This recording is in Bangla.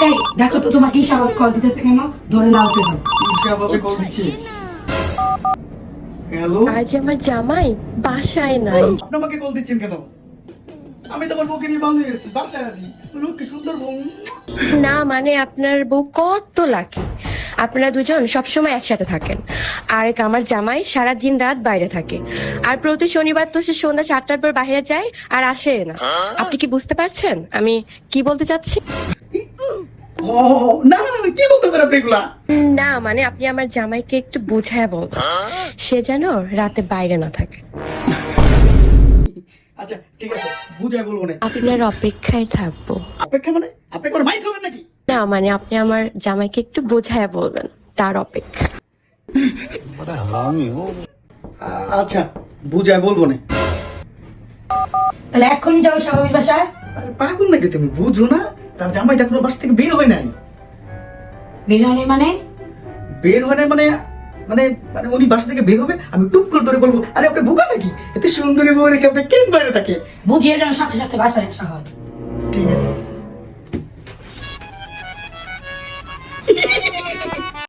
এই দেখো তো তোমাকে স্বাভাবিক কল দিতেছে কেন? ধরে লাউতে দাও। স্বাভাবিক কল দিচ্ছি। হ্যালো, আজ আমার জামাই বাসায় নাই। আপনি আমাকে কল দিচ্ছেন কেন? আমি তোমার বউকে নিয়ে ভালো হয়ে গেছি, বাসায় আছি। লোক কি সুন্দর বউ। না মানে আপনার বউ কত লাকি, আপনারা দুজন সবসময় একসাথে থাকেন। আর এক আমার জামাই সারা দিন রাত বাইরে থাকে, আর প্রতি শনিবার তো সে সন্ধ্যা 7টার পর বাইরে যায় আর আসে না। আপনি কি বুঝতে পারছেন আমি কি বলতে চাচ্ছি? ও না না না, কি বলতেছেন আপনি এগুলা? না মানে আপনি আমার জামাইকে একটু বুঝায় বলবেন, সে যেন রাতে বাইরে না থাকে। আচ্ছা ঠিক আছে, বুঝাই বলবো না। আপনার অপেক্ষায় থাকবো। অপেক্ষা মানে আপনি কোন মাইক খাবেন নাকি? না মানে আপনি আমার জামাইকে একটু বোঝায় বলবেন, তার অপেক্ষা। আচ্ছা বুঝাই বলবো না। তাহলে এক্ষুনি যাও স্বাভাবিক বাসায়। আরে পাগল নাকি তুমি? বুঝো না, তার জামাই এখনো বাসা থেকে বের হয় নাই। বের হয়নি মানে? বের হয় নাই মানে মানে মানে উনি বাসা থেকে বের হবে, আমি টুপ করে ধরে বলবো, আরে আপনি বোকা নাকি? এত সুন্দরী বউ রেখে আপনি কেন বাইরে থাকে? বুঝিয়ে যেন সাথে সাথে বাসায় আসা হয়। ঠিক আছে।